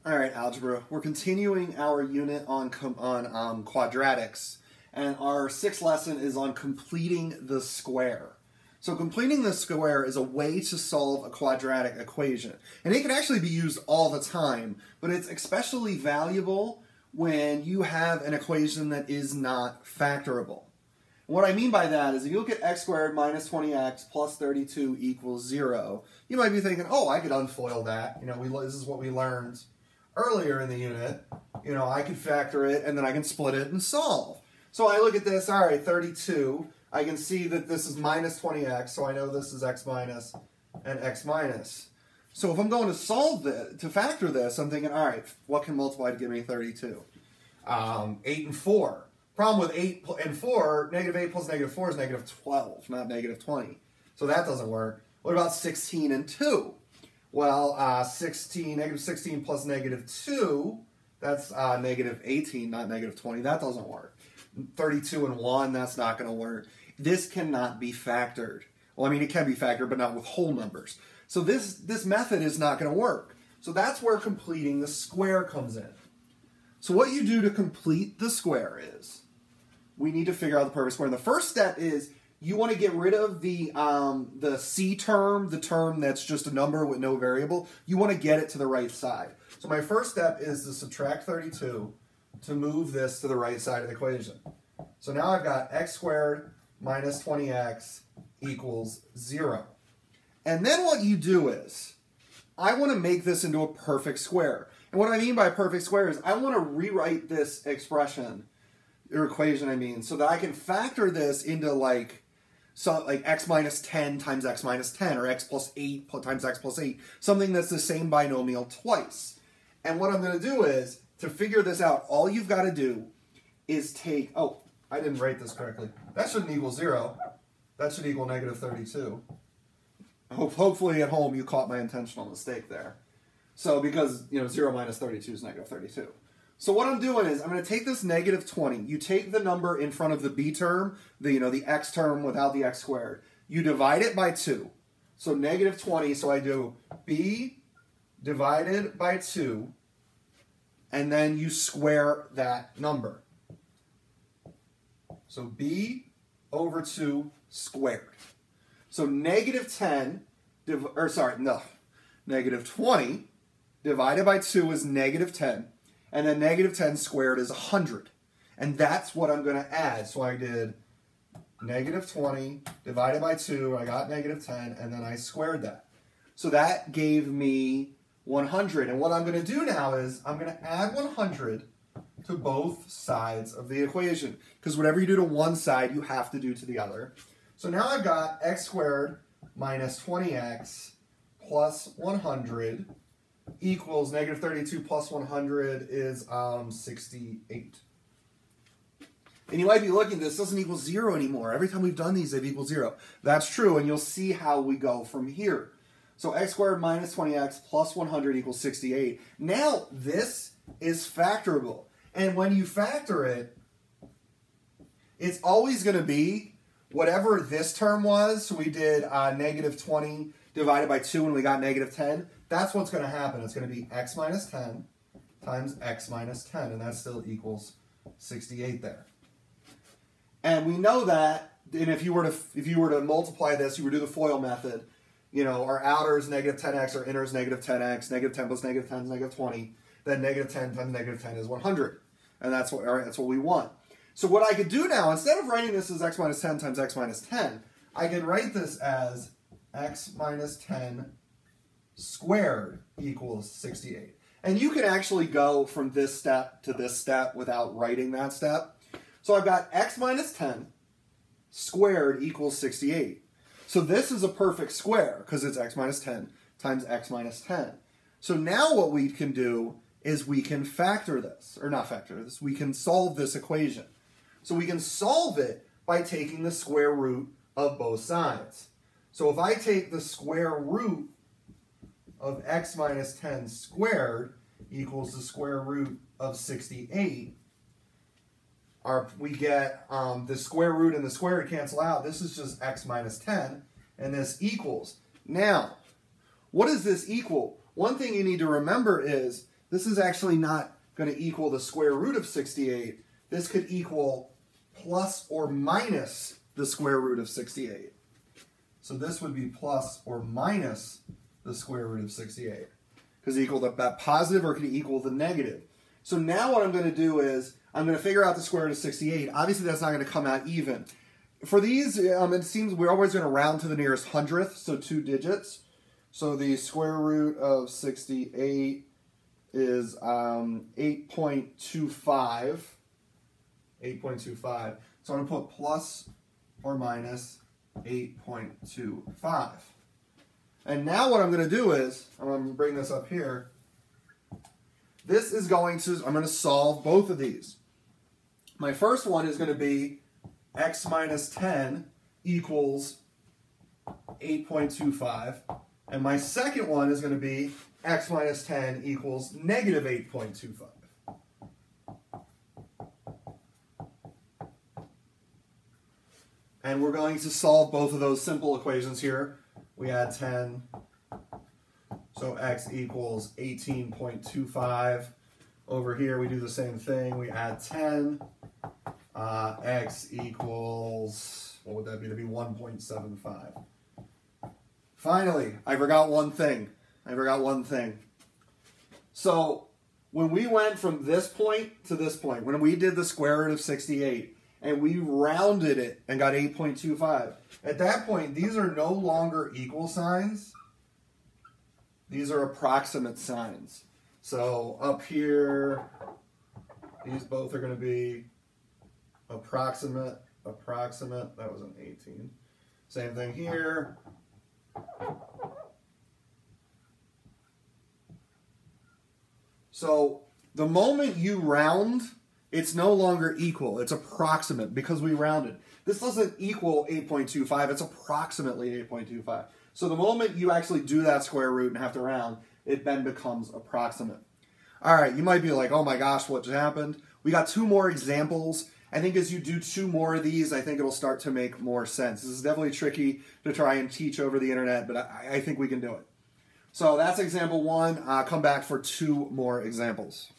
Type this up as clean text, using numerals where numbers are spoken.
All right, algebra. We're continuing our unit on quadratics, and our sixth lesson is on completing the square. So completing the square is a way to solve a quadratic equation, and it can actually be used all the time, but it's especially valuable when you have an equation that is not factorable. What I mean by that is if you look at x squared minus 20x plus 32 equals 0, you might be thinking, oh, I could unfoil that. This is what we learned earlier in the unit. I could factor it and then I can split it and solve. So I look at this, all right, 32. I can see that this is minus 20x, so I know this is x minus and x minus. So if I'm going to solve this, to factor this, I'm thinking, all right, what can multiply to give me 32? 8 and 4. Problem with 8 and 4, negative 8 plus negative 4 is negative 12, not negative 20. So that doesn't work. What about 16 and 2? Well, negative 16 plus negative 2, that's negative 18, not negative 20. That doesn't work. 32 and 1, that's not going to work. This cannot be factored. Well, I mean, it can be factored, but not with whole numbers. So this method is not going to work. So that's where completing the square comes in. So what you do to complete the square is, we need to figure out the perfect square. And the first step is you want to get rid of the C term, the term that's just a number with no variable. You want to get it to the right side. So my first step is to subtract 32 to move this to the right side of the equation. So now I've got x squared minus 20x equals 0. And then what you do is, I want to make this into a perfect square. And what I mean by perfect square is I want to rewrite this expression, or equation I mean, so that I can factor this into like x minus 10 times x minus 10, or x plus 8 times x plus 8, something that's the same binomial twice. And what I'm going to do is, to figure this out, all you've got to do is take, oh, I didn't write this correctly. That shouldn't equal 0. That should equal negative 32. Hopefully at home you caught my intentional mistake there. So because, 0 minus 32 is negative 32. So what I'm doing is I'm going to take this negative 20. You take the number in front of the b term, the x term without the x squared. You divide it by 2. So negative 20, so I do b divided by 2, and then you square that number. So b over 2 squared. So negative 20 divided by 2 is negative 10. And then negative 10 squared is 100. And that's what I'm going to add. So I did negative 20 divided by 2. I got negative 10. And then I squared that. So that gave me 100. And what I'm going to do now is I'm going to add 100 to both sides of the equation. Because whatever you do to one side, you have to do to the other. So now I've got x squared minus 20x plus 100 equals negative 32 plus 100 is 68. And you might be looking, this doesn't equal 0 anymore. Every time we've done these, they've equaled 0. That's true, and you'll see how we go from here. So x squared minus 20x plus 100 equals 68. Now, this is factorable. And when you factor it, it's always going to be whatever this term was. So we did negative 20 divided by 2 and we got negative 10. That's what's going to happen. It's going to be x minus 10 times x minus 10, and that still equals 68 there. And we know that, and if you were to multiply this, you would do the FOIL method. Our outer is negative 10x, our inner is negative 10x, negative 10 plus negative 10 is negative 20. Then negative 10 times negative 10 is 100. And that's what we want. So what I could do now, instead of writing this as x minus 10 times x minus 10, I can write this as x minus 10 squared equals 68. And you can actually go from this step to this step without writing that step. So I've got x minus 10 squared equals 68. So this is a perfect square because it's x minus 10 times x minus 10. So now what we can do is we can factor this, or not factor this, we can solve this equation. So we can solve it by taking the square root of both sides. So if I take the square root of x minus 10 squared equals the square root of 68, we get the square root and the square cancel out. This is just x minus 10, and this equals. Now, what does this equal? One thing you need to remember is this is actually not going to equal the square root of 68. This could equal plus or minus the square root of 68. So this would be plus or minus the square root of 68. Because it equal that positive or it could equal the negative. So now what I'm going to do is I'm going to figure out the square root of 68. Obviously that's not going to come out even. For these, it seems we're always going to round to the nearest hundredth, so 2 digits. So the square root of 68 is 8.25. 8.25. So I'm going to put plus or minus 8.25. And now what I'm going to do is, I'm going to bring this up here. This is going to, I'm going to solve both of these. My first one is going to be x minus 10 equals 8.25. And my second one is going to be x minus 10 equals negative 8.25. And we're going to solve both of those simple equations here. We add 10, so x equals 18.25. Over here we do the same thing. We add 10. X equals, what would that be? That'd be 1.75. Finally, I forgot one thing. So when we went from this point to this point, when we did the square root of 68, and we rounded it and got 8.25, at that point, these are no longer equal signs. These are approximate signs. So up here, these both are going to be approximate, that was an 18. Same thing here. So the moment you round, it's no longer equal. It's approximate because we rounded. This doesn't equal 8.25. It's approximately 8.25. So the moment you actually do that square root and have to round, it then becomes approximate. All right, you might be like, oh my gosh, what just happened? We got 2 more examples. I think as you do 2 more of these, I think it'll start to make more sense. This is definitely tricky to try and teach over the internet, but I think we can do it. So that's example 1. Come back for 2 more examples.